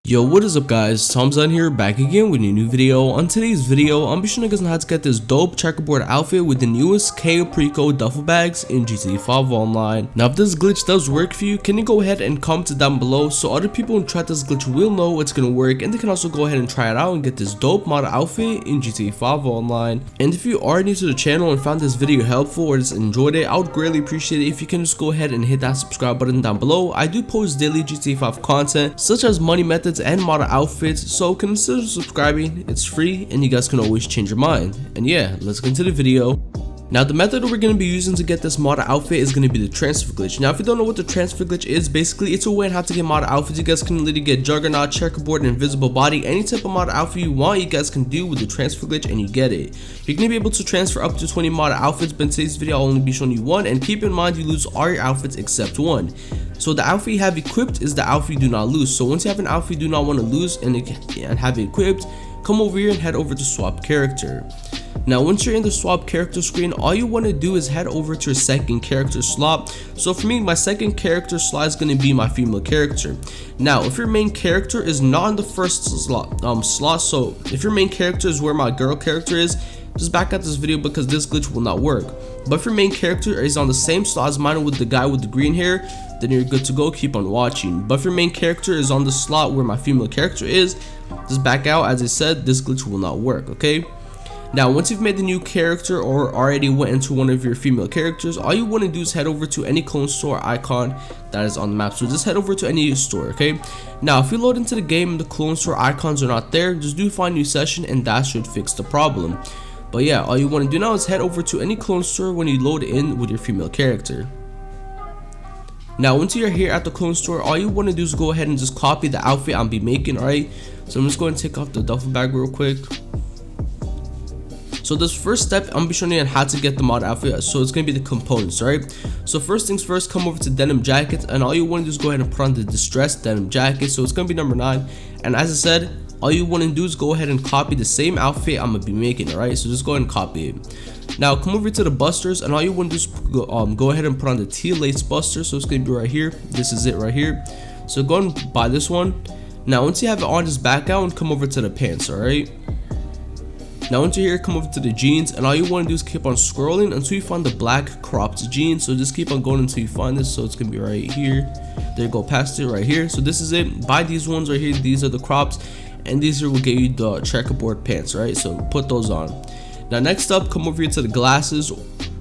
Yo, what is up guys, Tom's on here, back again with a new video. On today's video, I'm be showing you guys how to get this dope checkerboard outfit with the newest KO pre-code duffel bags in GTA 5 Online. Now if this glitch does work for you, can you go ahead and comment it down below so other people who try this glitch will know it's gonna work, and they can also go ahead and try it out and get this dope mod outfit in GTA 5 Online. And if you are new to the channel and found this video helpful or just enjoyed it, I would greatly appreciate it if you can just go ahead and hit that subscribe button down below. I do post daily GTA 5 content such as money methods and model outfits, so consider subscribing. It's free and you guys can always change your mind. And yeah, let's get into the video. Now the method that we're going to be using to get this model outfit is going to be the transfer glitch. Now if you don't know what the transfer glitch is, basically it's a way on how to get model outfits. You guys can literally get juggernaut, checkerboard, and invisible body, any type of model outfit you want, you guys can do with the transfer glitch and you get it. You're going to be able to transfer up to 20 model outfits, but in today's video I'll only be showing you one, and keep in mind you lose all your outfits except one. So the outfit you have equipped is the outfit you do not lose. So once you have an outfit you do not want to lose and have it equipped, come over here and head over to swap character. Now once you're in the swap character screen, all you want to do is head over to your second character slot. So for me, my second character slot is going to be my female character. Now if your main character is not in the first slot, so if your main character is where my girl character is, just back out this video because this glitch will not work. But if your main character is on the same slot as mine with the guy with the green hair, then you're good to go, keep on watching. But if your main character is on the slot where my female character is, just back out. As I said, this glitch will not work, okay? Now once you've made the new character or already went into one of your female characters, all you want to do is head over to any clone store icon that is on the map. So just head over to any store, okay? Now if you load into the game and the clone store icons are not there, just do find new session and that should fix the problem. But yeah, all you want to do now is head over to any clone store when you load in with your female character. Now once you're here at the clone store, all you want to do is go ahead and just copy the outfit I'll be making, alright? So I'm just going to take off the duffel bag real quick. So this first step, I'm gonna be showing you on how to get the mod outfit. So it's gonna be the components, right? So first things first, come over to denim jackets, and all you want to do is go ahead and put on the distressed denim jacket. So it's gonna be number 9, and as I said, all you want to do is go ahead and copy the same outfit I'm gonna be making, alright? So just go ahead and copy it. Now come over to the busters, and all you want to do is go ahead and put on the teal lace buster. So it's gonna be right here. This is it right here. So go and buy this one. Now once you have it on, just back out and come over to the pants, alright? Now once you're here, come over to the jeans, and all you want to do is keep on scrolling until you find the black cropped jeans. So just keep on going until you find this. So it's gonna be right here. There you go, past it right here. So this is it. Buy these ones right here. These are the crops, and these here will get you the checkerboard pants, right? So put those on. Now next up, come over here to the glasses.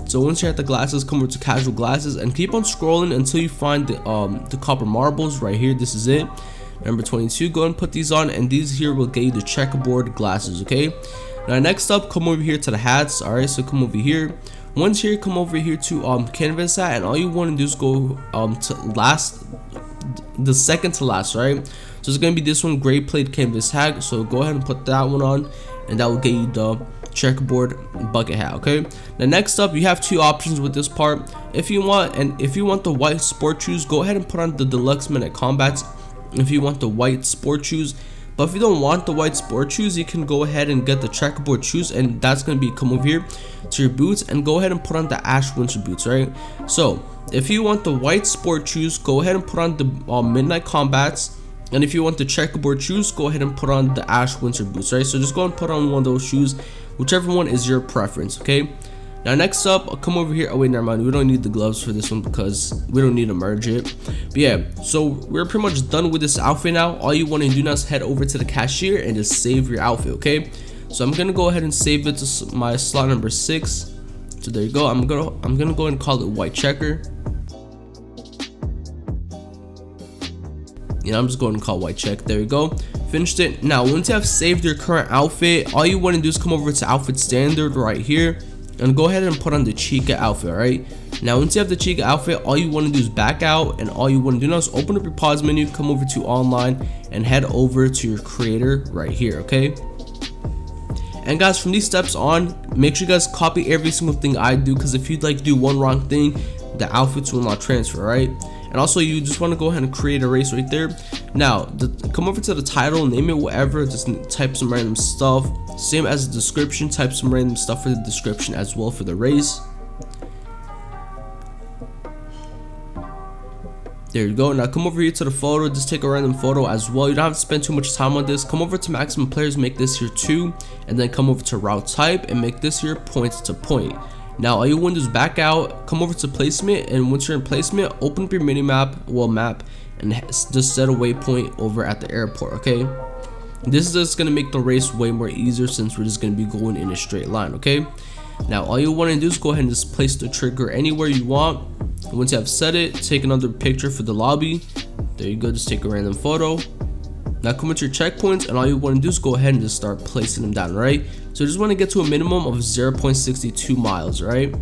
So once you're at the glasses, come over to casual glasses and keep on scrolling until you find the copper marbles right here. This is it. Number 22. Go and put these on, and these here will get you the checkerboard glasses, okay? Now next up, come over here to the hats. Alright, so come over here. Once here, come over here to canvas hat, and all you want to do is go to the second to last, right? So it's gonna be this one, gray plate canvas hat. So go ahead and put that one on, and that will get you the checkerboard bucket hat, okay? Now next up, you have two options with this part. If you want the white sport shoes, go ahead and put on the deluxe minute combats. If you want the white sport shoes, but if you don't want the white sport shoes, you can go ahead and get the checkerboard shoes, and that's gonna be come over here to your boots and go ahead and put on the ash winter boots, right? So if you want the white sport shoes, go ahead and put on the midnight combats, and if you want the checkerboard shoes, go ahead and put on the ash winter boots, right? So just go and put on one of those shoes, whichever one is your preference, okay? Now next up, I'll come over here. Oh wait, never mind, we don't need the gloves for this one because we don't need to merge it. But yeah, so we're pretty much done with this outfit now. All you want to do now is head over to the cashier and just save your outfit, okay? So I'm gonna go ahead and save it to my slot number 6. So there you go. I'm gonna go and call it white checker. Yeah, I'm just going to call white check. There you go, finished it. Now once you have saved your current outfit, all you want to do is come over to outfit standard right here and go ahead and put on the Chica outfit, right? Now once you have the Chica outfit, all you want to do is back out, and all you want to do now is open up your pause menu, come over to online, and head over to your creator right here, okay? And guys, from these steps on, make sure you guys copy every single thing I do, because if you do one wrong thing, the outfits will not transfer, right? And also, you just want to go ahead and create a race right there. Now come over to the title, name it whatever, just type some random stuff. Same as the description, type some random stuff for the description as well for the race. There you go. Now come over here to the photo, just take a random photo as well. You don't have to spend too much time on this. Come over to maximum players, make this here 2, and then come over to route type and make this here point to point. Now all you want to do is back out, come over to placement, and once you're in placement, open up your map, and just set a waypoint over at the airport, okay? This is just going to make the race way more easier since we're just going to be going in a straight line, okay? Now all you want to do is go ahead and just place the trigger anywhere you want. And once you have set it, take another picture for the lobby. There you go, just take a random photo. Now come with your checkpoints, and all you want to do is go ahead and just start placing them down, right? So you just want to get to a minimum of 0.62 miles, right?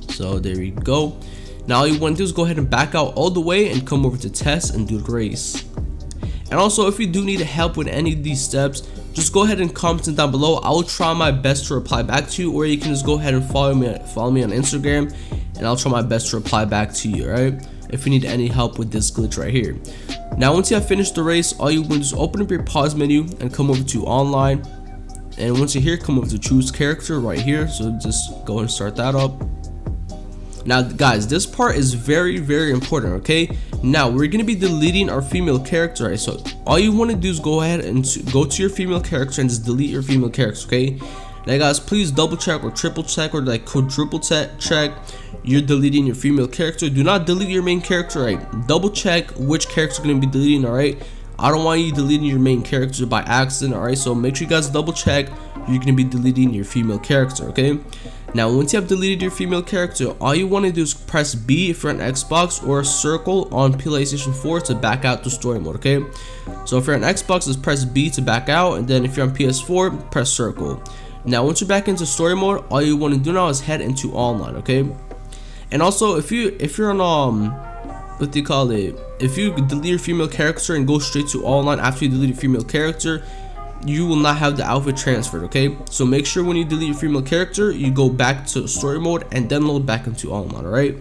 So there you go. Now all you want to do is go ahead and back out all the way and come over to test and do the race. And also, if you do need help with any of these steps, just go ahead and comment down below. I will try my best to reply back to you, or you can just go ahead and follow me on Instagram, and I'll try my best to reply back to you, right? If you need any help with this glitch right here. Now once you have finished the race, all you want to do is open up your pause menu and come over to online. And once you're here, come over to choose character right here. So just go ahead and start that up. Now guys, this part is very important, okay? Now we're gonna be deleting our female character, right? So all you want to do is go ahead and go to your female character and just delete your female character, okay? Now guys, please double check or triple check or like quadruple check you're deleting your female character. Do not delete your main character, right? Double check which character you're gonna be deleting, all right? I don't want you deleting your main character by accident, all right? So make sure you guys double check you're gonna be deleting your female character, okay? Now once you have deleted your female character, all you want to do is press B if you're on Xbox, or circle on PlayStation 4 to back out to story mode, okay? So if you're on Xbox, just press B to back out, and then if you're on PS4, press circle. Now once you're back into story mode, all you want to do now is head into online, okay? And also if you're on what do you call it, if you delete your female character and go straight to online after you delete your female character, you will not have the outfit transferred, okay? So make sure when you delete your female character, you go back to story mode and then load back into online, all right?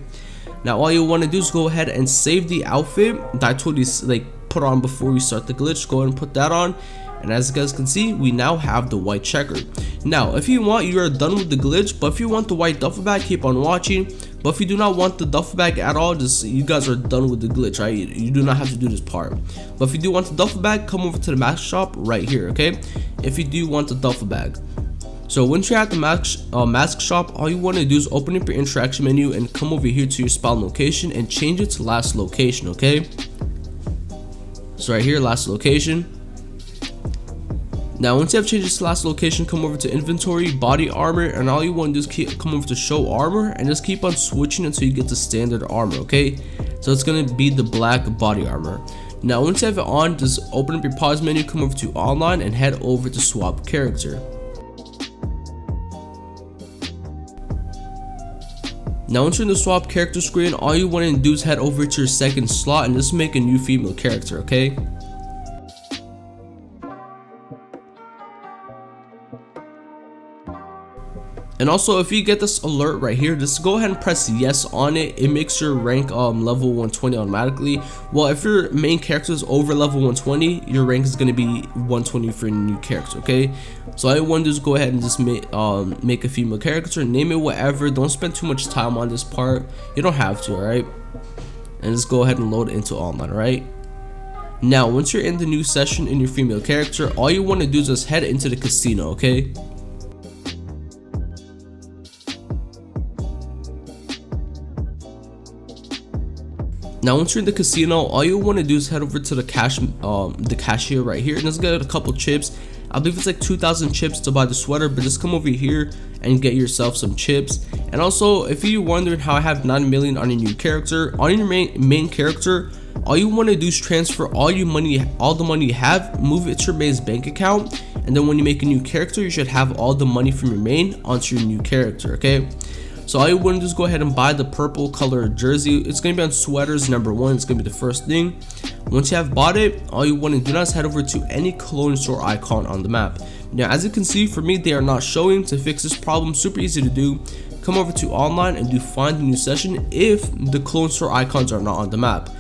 Now all you want to do is go ahead and save the outfit that I told you like put on before we start the glitch. Go ahead and put that on, and as you guys can see, we now have the white checkered. Now if you want, you are done with the glitch, but if you want the white duffel bag, keep on watching. But if you do not want the duffel bag at all, just you guys are done with the glitch, right? You do not have to do this part. But if you do want the duffel bag, come over to the mask shop right here, okay? If you do want the duffel bag. So once you're at the mask shop, all you want to do is open up your interaction menu and come over here to your spawn location and change it to last location, okay? So right here, last location. Now once you have changed this last location, come over to inventory, body armor, and all you want to do is come over to show armor and just keep on switching until you get to standard armor, okay? So it's going to be the black body armor. Now once you have it on, just open up your pause menu, come over to online, and head over to swap character. Now once you're in the swap character screen, all you want to do is head over to your second slot and just make a new female character, okay? And also, if you get this alert right here, just go ahead and press yes on it. It makes your rank level 120 automatically. Well, if your main character is over level 120, your rank is going to be 120 for your new character, okay? So all you want to do is go ahead and just make a female character, name it whatever. Don't spend too much time on this part. You don't have to, alright? And just go ahead and load it into online, alright? Now, once you're in the new session in your female character, all you want to do is just head into the casino, okay? Now once you're in the casino, all you want to do is head over to the cashier right here and just get a couple chips. I believe it's like 2,000 chips to buy the sweater, but just come over here and get yourself some chips. And also, if you're wondering how I have 9 million on your new character, on your main character, all you want to do is transfer all the money you have, move it to your main's bank account, and then when you make a new character, you should have all the money from your main onto your new character, okay? So all you want to do is go ahead and buy the purple color jersey. It's going to be on sweaters #1. It's going to be the first thing. Once you have bought it, all you want to do now is head over to any clothing store icon on the map. Now as you can see, for me, they are not showing. To fix this problem, super easy to do. Come over to online and do find a new session if the clothing store icons are not on the map.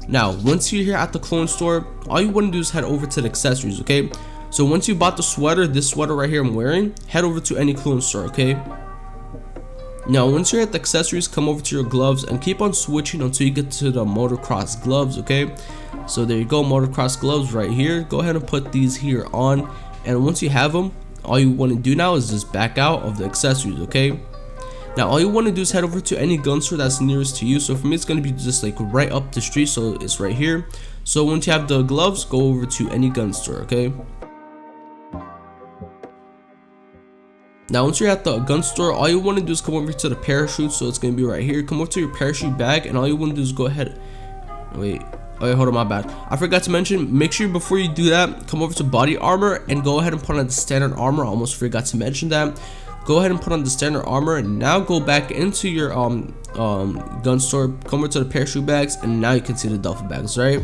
Now once you're here at the clothing store, all you want to do is head over to the accessories, okay? So once you bought the sweater, this sweater right here I'm wearing, head over to any clothing store, okay? Now once you're at the accessories, come over to your gloves and keep on switching until you get to the motocross gloves. Okay, so there you go, motocross gloves right here. Go ahead and put these here on, and once you have them, all you want to do now is just back out of the accessories. Okay, now all you want to do is head over to any gun store that's nearest to you. So for me, it's going to be just like right up the street, so it's right here. So once you have the gloves, go over to any gun store. Okay, now once you're at the gun store, all you want to do is come over to the parachute. So it's going to be right here. Come over to your parachute bag, and all you want to do is go ahead, wait, hold on, my bad, I forgot to mention, make sure before you do that, come over to body armor and go ahead and put on the standard armor. I almost forgot to mention that. Go ahead and put on the standard armor, and now go back into your gun store, come over to the parachute bags, and now you can see the duffel bags. Right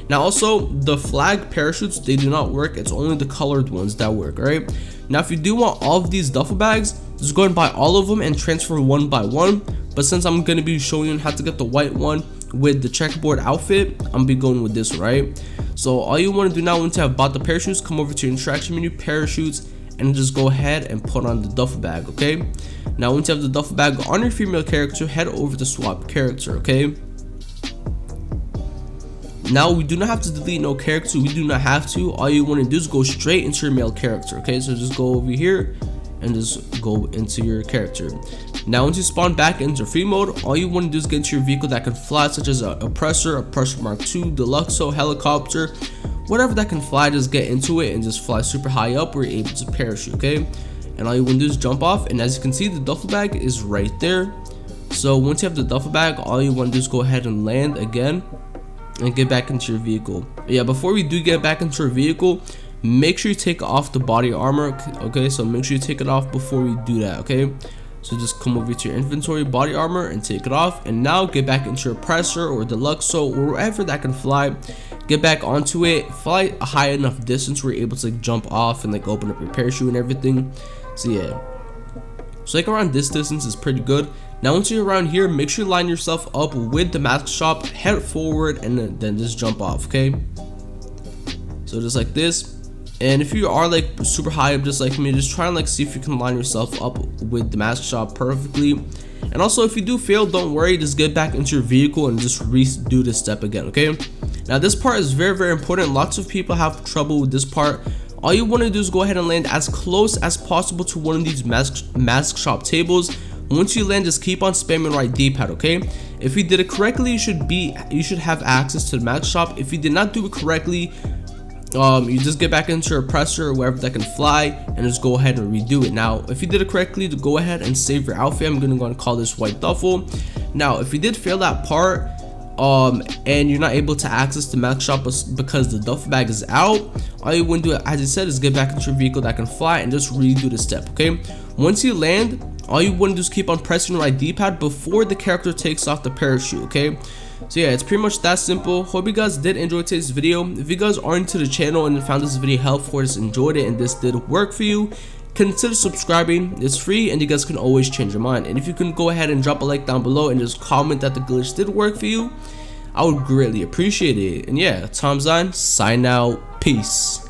now, also the flag parachutes, they do not work. It's only the colored ones that work. Right now, if you do want all of these duffel bags, just go and buy all of them and transfer one by one. But since I'm going to be showing you how to get the white one with the checkerboard outfit, I'm gonna be going with this. Right, so all you want to do now, once you have bought the parachutes, come over to your interaction menu, parachutes, and just go ahead and put on the duffel bag. Okay, now once you have the duffel bag on your female character, head over to swap character. Okay, now we do not have to delete no character, we do not have to. All you want to do is go straight into your male character. Okay, so just go over here and just go into your character. Now once you spawn back into free mode, all you want to do is get into your vehicle that can fly, such as a Oppressor Mark II, Deluxo, helicopter, whatever that can fly. Just get into it and just fly super high up where you're able to parachute. Okay, and all you want to do is jump off, and as you can see, the duffel bag is right there. So once you have the duffel bag, all you want to do is go ahead and land again and get back into your vehicle. Yeah, before we do get back into your vehicle, make sure you take off the body armor. Okay, so make sure you take it off before we do that. Okay, so just come over to your inventory, body armor, and take it off, and now get back into your Oppressor or Deluxo or wherever that can fly. Get back onto it, fly a high enough distance where you're able to like jump off and like open up your parachute and everything. So yeah, so like around this distance is pretty good. Now once you're around here, make sure you line yourself up with the mask shop, head forward, and then just jump off. Okay, so just like this. And if you are like super high up just like me, just try and like see if you can line yourself up with the mask shop perfectly. And also, if you do fail, don't worry, just get back into your vehicle and just redo this step again. Okay, now this part is very important. Lots of people have trouble with this part. All you want to do is go ahead and land as close as possible to one of these mask shop tables. Once you land, just keep on spamming right D-pad. Okay, if you did it correctly, you should have access to the mask shop. If you did not do it correctly, you just get back into your Oppressor or wherever that can fly and just go ahead and redo it. Now if you did it correctly, to go ahead and save your outfit. I'm gonna go and call this white duffel. Now if you did fail that part and you're not able to access the mask shop because the duffel bag is out, all you want to do, as I said, is get back into your vehicle that can fly and just redo the step. Okay, once you land, all you want to do is keep on pressing the right D-pad before the character takes off the parachute. Okay, so yeah, it's pretty much that simple. Hope you guys did enjoy today's video. If you guys are into the channel and found this video helpful or just enjoyed it and this did work for you, consider subscribing. It's free and you guys can always change your mind. And if you can go ahead and drop a like down below and just comment that the glitch did work for you, I would greatly appreciate it. And yeah, Tom's on, sign out, peace.